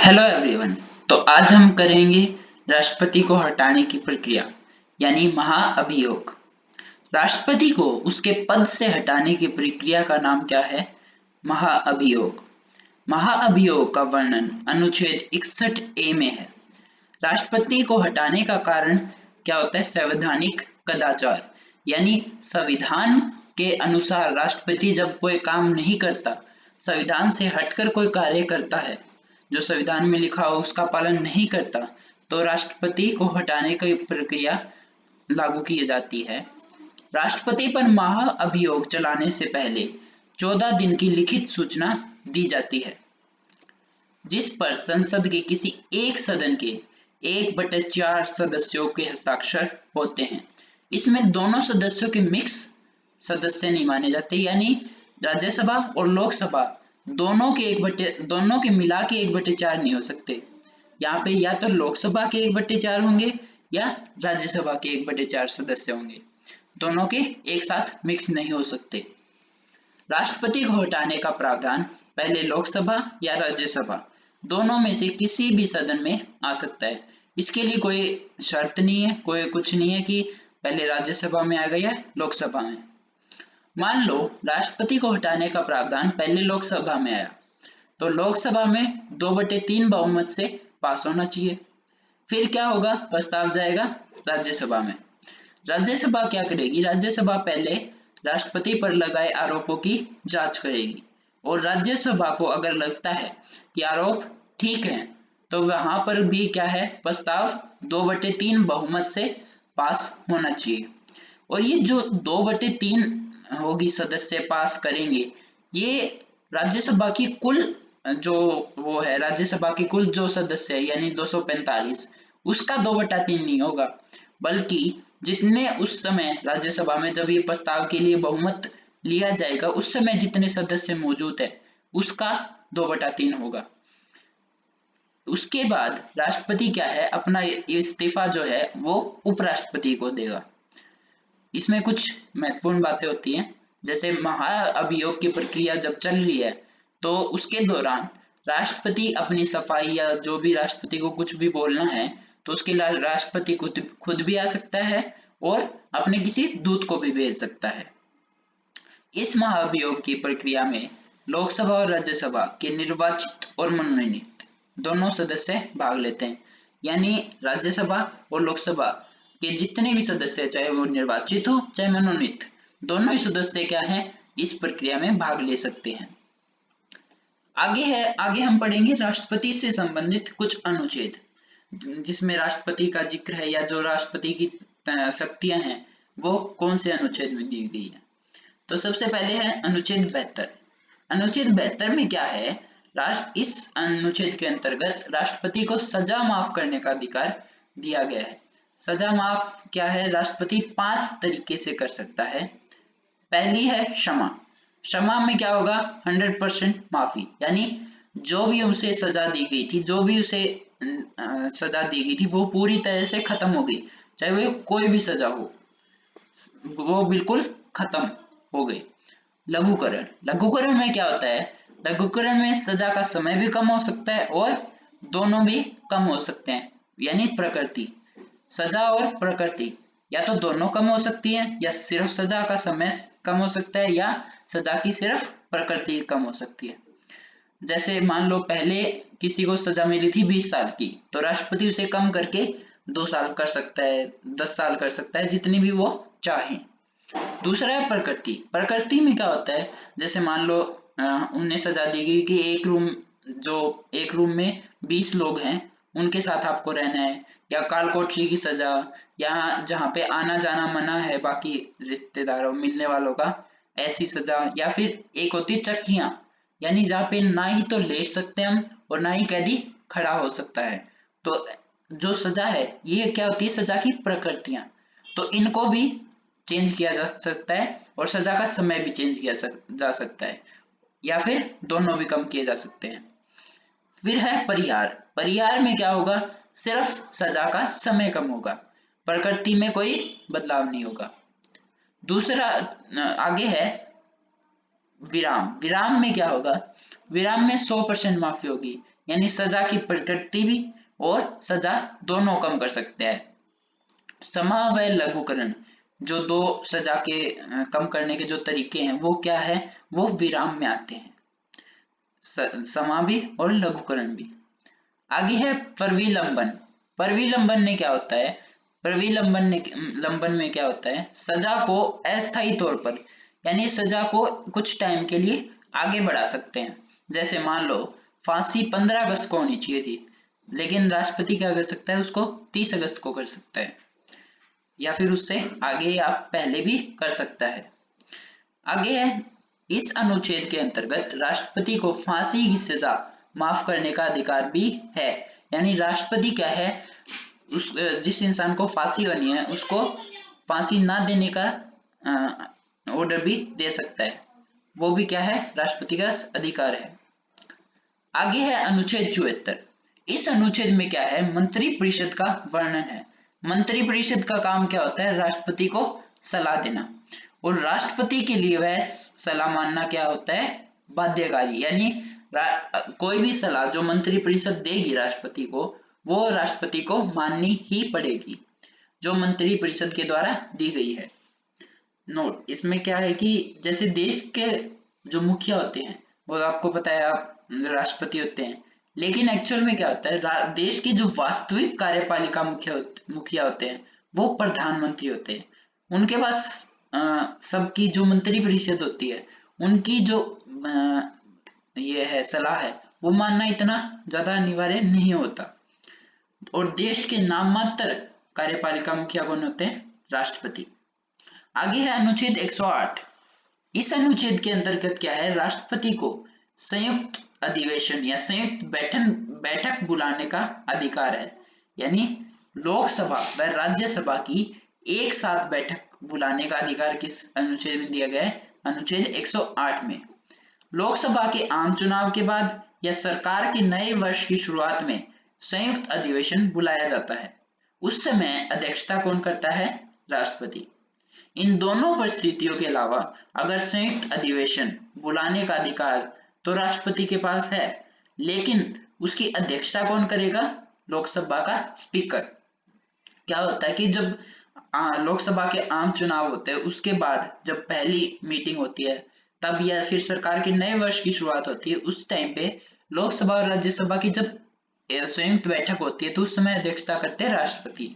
Hello everyone. तो आज हम करेंगे राष्ट्रपति को हटाने की प्रक्रिया यानी महाअभियोग। राष्ट्रपति को उसके पद से हटाने की प्रक्रिया का नाम क्या है? महाअभियोग। महाअभियोग का वर्णन अनुच्छेद 61 ए में है। राष्ट्रपति को हटाने का कारण क्या होता है? संवैधानिक कदाचार, यानी संविधान के अनुसार राष्ट्रपति जब कोई काम नहीं करता, संविधान से हटकर कोई कार्य करता है, जो संविधान में लिखा हो उसका पालन नहीं करता, तो राष्ट्रपति को हटाने की प्रक्रिया लागू की जाती है। राष्ट्रपति पर महाअभियोग चलाने से पहले 14 दिन की लिखित सूचना दी जाती है, जिस पर संसद के किसी एक सदन के 1/4 सदस्यों के हस्ताक्षर होते हैं। इसमें दोनों सदस्यों के मिक्स सदस्य नहीं माने जाते, यानी राज्यसभा और लोकसभा दोनों के मिला के 1/4 नहीं हो सकते। यहाँ पे या तो लोकसभा के 1/4 होंगे या राज्यसभा के 1/4 सदस्य होंगे, दोनों के एक साथ मिक्स नहीं हो सकते। राष्ट्रपति को हटाने का प्रावधान पहले लोकसभा या राज्यसभा दोनों में से किसी भी सदन में आ सकता है। इसके लिए कोई शर्त नहीं है, कोई कुछ नहीं है कि पहले राज्यसभा में आ गया या लोकसभा में। मान लो राष्ट्रपति को हटाने का प्रावधान पहले लोकसभा में आया, तो लोकसभा में 2/3 बहुमत से पास होना चाहिए। फिर क्या होगा? प्रस्ताव जाएगा राज्यसभा में। राज्यसभा क्या करेगी? राज्यसभा पहले राष्ट्रपति पर लगाए आरोपों की जांच करेगी, और राज्यसभा को अगर लगता है कि आरोप ठीक है, तो वहां पर भी क्या है? प्रस्ताव 2/3 बहुमत से पास होना चाहिए। और ये जो 2/3 होगी सदस्य पास करेंगे, ये राज्यसभा की कुल जो वो है, राज्यसभा की कुल जो सदस्य है यानी 245, उसका 2/3 नहीं होगा, बल्कि जितने उस समय राज्यसभा में जब ये प्रस्ताव के लिए बहुमत लिया जाएगा, उस समय जितने सदस्य मौजूद है उसका 2/3 होगा। उसके बाद राष्ट्रपति क्या है? अपना इस्तीफा जो है वो उपराष्ट्रपति को देगा। इसमें कुछ महत्वपूर्ण बातें होती हैं, जैसे महाअभियोग की प्रक्रिया जब चल रही है तो उसके दौरान राष्ट्रपति अपनी सफाई या जो भी राष्ट्रपति को कुछ भी बोलना है तो उसके लिए राष्ट्रपति खुद भी आ सकता है और अपने किसी दूत को भी भेज सकता है। इस महाअभियोग की प्रक्रिया में लोकसभा और राज्यसभा के निर्वाचित और मनोनीत दोनों सदस्य भाग लेते हैं, यानी राज्यसभा और लोकसभा के जितने भी सदस्य, चाहे वो निर्वाचित हो चाहे मनोनीत, दोनों ही सदस्य क्या हैं? इस प्रक्रिया में भाग ले सकते हैं। आगे हम पढ़ेंगे राष्ट्रपति से संबंधित कुछ अनुच्छेद, जिसमें राष्ट्रपति का जिक्र है या जो राष्ट्रपति की शक्तियां हैं वो कौन से अनुच्छेद में दी गई है। तो सबसे पहले है अनुच्छेद 72। अनुच्छेद 72 में क्या है? इस अनुच्छेद के अंतर्गत राष्ट्रपति को सजा माफ करने का अधिकार दिया गया है। सजा माफ क्या है? राष्ट्रपति 5 तरीके से कर सकता है। पहली है क्षमा। क्षमा में क्या होगा? 100% माफी, यानी जो भी उसे सजा दी गई थी, जो भी उसे सजा दी गई थी वो पूरी तरह से खत्म हो गई, चाहे वो कोई भी सजा हो, वो बिल्कुल खत्म हो गई। लघुकरण। लघुकरण में क्या होता है? लघुकरण में सजा का समय भी कम हो सकता है और दोनों भी कम हो सकते हैं, यानी प्रकृति, सजा और प्रकृति या तो दोनों कम हो सकती है, या सिर्फ सजा का समय कम हो सकता है, या सजा की सिर्फ प्रकृति कम हो सकती है। जैसे मान लो पहले किसी को सजा मिली थी 20 साल की, तो राष्ट्रपति उसे कम करके 2 साल कर सकता है, 10 साल कर सकता है, जितनी भी वो चाहे। दूसरा है प्रकृति। प्रकृति में क्या होता है? जैसे मान लो उन्हें सजा दी गई कि एक रूम में 20 लोग हैं, उनके साथ आपको रहना है, या काल कोठरी की सजा, या जहाँ पे आना जाना मना है बाकी रिश्तेदारों मिलने वालों का, ऐसी सजा। या फिर एक होती है चक्कियां, यानी जहाँ पे ना ही तो लेट सकते हम और ना ही कैदी खड़ा हो सकता है। तो जो सजा है ये क्या होती है? सजा की प्रकृतियां। तो इनको भी चेंज किया जा सकता है और सजा का समय भी चेंज किया जा सकता है, या फिर दोनों भी कम किए जा सकते हैं। फिर है परिहार। परिहार में क्या होगा? सिर्फ सजा का समय कम होगा, प्रकृति में कोई बदलाव नहीं होगा। दूसरा आगे है विराम। विराम में क्या होगा? विराम में 100% माफी होगी, यानी सजा की प्रकृति भी और सजा दोनों कम कर सकते हैं। समा व लघुकरण, जो दो सजा के कम करने के जो तरीके हैं वो क्या है, वो विराम में आते हैं, समा भी और लघुकरण भी। आगे है प्रविलंबन। प्रविलंबन में क्या होता है, लंबन में क्या होता है, सजा को अस्थायी तौर पर यानी सजा को कुछ टाइम के लिए आगे बढ़ा सकते हैं। जैसे मान लो फांसी 15 अगस्त को होनी चाहिए थी, लेकिन राष्ट्रपति क्या कर सकता है, उसको 30 अगस्त को कर सकता है, या फिर उससे आगे या पहले भी कर सकता है। आगे है, इस अनुच्छेद के अंतर्गत राष्ट्रपति को फांसी की सजा माफ करने का अधिकार भी है। यानी राष्ट्रपति क्या है, उस जिस इंसान को फांसी होनी है उसको फांसी ना देने का ऑर्डर भी दे सकता है, वो भी क्या है, राष्ट्रपति का अधिकार है। आगे है अनुच्छेद 74। इस अनुच्छेद में क्या है, मंत्री परिषद का वर्णन है। मंत्री परिषद का काम क्या होता है, राष्ट्रपति को सलाह देना, और राष्ट्रपति के लिए वह सलाह मानना क्या होता है, बाध्यकारी। यानी कोई भी सलाह जो मंत्री परिषद देगी राष्ट्रपति को, वो राष्ट्रपति को माननी ही पड़ेगी, जो मंत्री परिषद के द्वारा दी गई है। नोट, इसमें क्या है कि जैसे देश के जो मुखिया होते हैं वो आपको पता है आप राष्ट्रपति होते हैं, लेकिन एक्चुअल में क्या होता है, देश की जो वास्तविक कार्यपालिका मुखिया होते हैं वो प्रधानमंत्री होते हैं। उनके पास सबकी जो मंत्री परिषद होती है उनकी जो ये है सलाह है वो मानना इतना ज्यादा अनिवार्य नहीं होता, और देश के नाम मात्र कार्यपालिका मुखिया कौन होते हैं, राष्ट्रपति। आगे है अनुच्छेद 108। इस अनुच्छेद के अंतर्गत क्या है, राष्ट्रपति को संयुक्त अधिवेशन या संयुक्त बैठक बुलाने का अधिकार है। यानी लोकसभा व राज्यसभा की एक साथ बैठक बुलाने का अधिकार किस अनुच्छेद में दिया गया है, अनुच्छेद 108 में। लोकसभा के आम चुनाव के बाद या सरकार के नए वर्ष की शुरुआत में संयुक्त अधिवेशन बुलाया जाता है। उस समय अध्यक्षता कौन करता है, राष्ट्रपति। इन दोनों परिस्थितियों के अलावा अगर संयुक्त अधिवेशन बुलाने का अधिकार तो राष्ट्रपति के पास है, लेकिन उसकी अध्यक्षता कौन करेगा, लोकसभा का स्पीकर। क्या होता है कि जब लोकसभा के आम चुनाव होते हैं उसके बाद जब पहली मीटिंग होती है तब, या फिर सरकार के नए वर्ष की शुरुआत होती है, उस टाइम पे लोकसभा और राज्यसभा की जब संयुक्त बैठक होती है तो उस समय अध्यक्षता करते हैं राष्ट्रपति,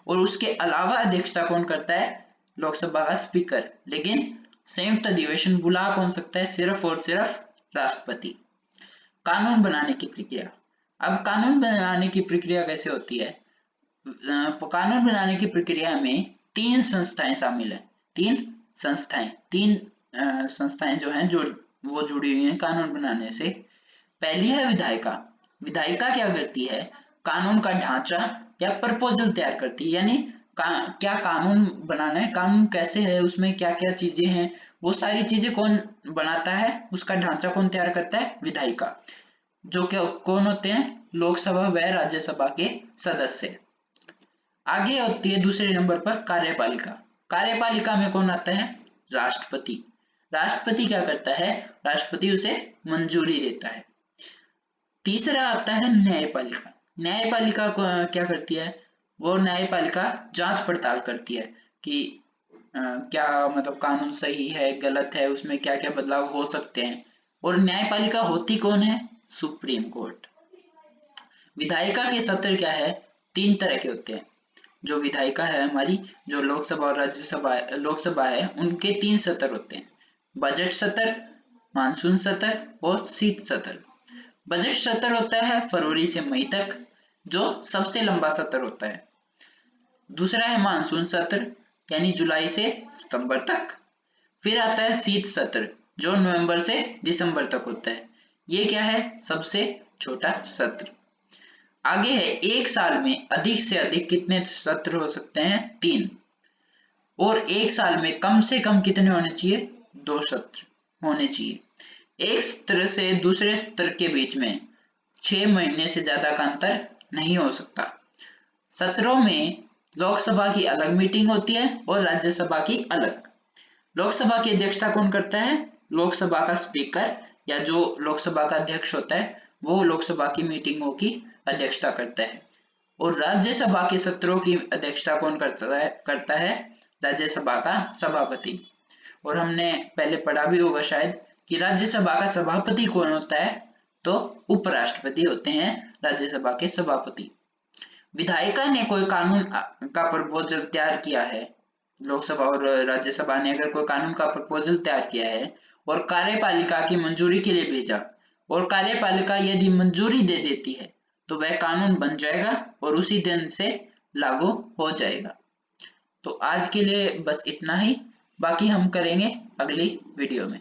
और उसके अलावा अध्यक्षता कौन करता है, लोकसभा का स्पीकर। लेकिन संयुक्त अधिवेशन बुला कौन सकता है, सिर्फ और सिर्फ राष्ट्रपति। कानून बनाने की प्रक्रिया। अब कानून बनाने की प्रक्रिया कैसे होती है, कानून बनाने की प्रक्रिया में तीन संस्थाएं शामिल हैं। तीन संस्थाएं जो हैं जो वो जुड़ी हुई हैं कानून बनाने से। पहली है विधायिका। विधायिका क्या करती है, कानून का ढांचा या प्रपोजल तैयार करती है। यानी क्या कानून बनाना है, कानून कैसे है, उसमें क्या क्या चीजें हैं, वो सारी चीजें कौन बनाता है, उसका ढांचा कौन तैयार करता है, विधायिका। जो क्या कौन होते हैं, लोकसभा व राज्यसभा के सदस्य। आगे होती है दूसरे नंबर पर कार्यपालिका। कार्यपालिका में कौन आता है, राष्ट्रपति। राष्ट्रपति क्या करता है, राष्ट्रपति उसे मंजूरी देता है। तीसरा आता है न्यायपालिका। न्यायपालिका क्या करती है, वो न्यायपालिका जांच पड़ताल करती है कि क्या मतलब कानून सही है गलत है, उसमें क्या क्या बदलाव हो सकते हैं। और न्यायपालिका होती कौन है, सुप्रीम कोर्ट। विधायिका के सत्र क्या है, तीन तरह के होते हैं। जो विधायिका है हमारी, जो लोकसभा और राज्यसभा लोकसभा है, उनके तीन सत्र होते हैं, बजट सत्र, मानसून सत्र और शीत सत्र। बजट सत्र होता है फरवरी से मई तक, जो सबसे लंबा सत्र होता है। दूसरा है मानसून सत्र, यानी जुलाई से सितंबर तक। फिर आता है शीत सत्र, जो नवंबर से दिसंबर तक होता है। ये क्या है, सबसे छोटा सत्र। आगे है एक साल में अधिक से अधिक कितने सत्र हो सकते हैं, 3। और एक साल में कम से कम कितने होने चाहिए, 2 सत्र होने चाहिए। एक सत्र से दूसरे सत्र के बीच में 6 महीने से ज्यादा का अंतर नहीं हो सकता। सत्रों में लोकसभा की अलग मीटिंग होती है और राज्यसभा की अलग। लोकसभा की अध्यक्षता कौन करता है, लोकसभा का स्पीकर या जो लोकसभा का अध्यक्ष होता है वो लोकसभा की मीटिंगों की अध्यक्षता करता है। और राज्यसभा के सत्रों की अध्यक्षता कौन करता है? राज्यसभा का सभापति। और हमने पहले पढ़ा भी होगा शायद कि राज्यसभा का सभापति कौन होता है? तो उपराष्ट्रपति होते हैं राज्यसभा के सभापति। विधायिका ने कोई कानून का प्रपोजल तैयार किया है, लोकसभा और राज्यसभा ने अगर कोई कानून का प्रपोजल तैयार किया है और कार्यपालिका की मंजूरी के लिए भेजा, और कार्यपालिका यदि मंजूरी दे देती है तो वह कानून बन जाएगा और उसी दिन से लागू हो जाएगा। तो आज के लिए बस इतना ही, बाकी हम करेंगे अगली वीडियो में।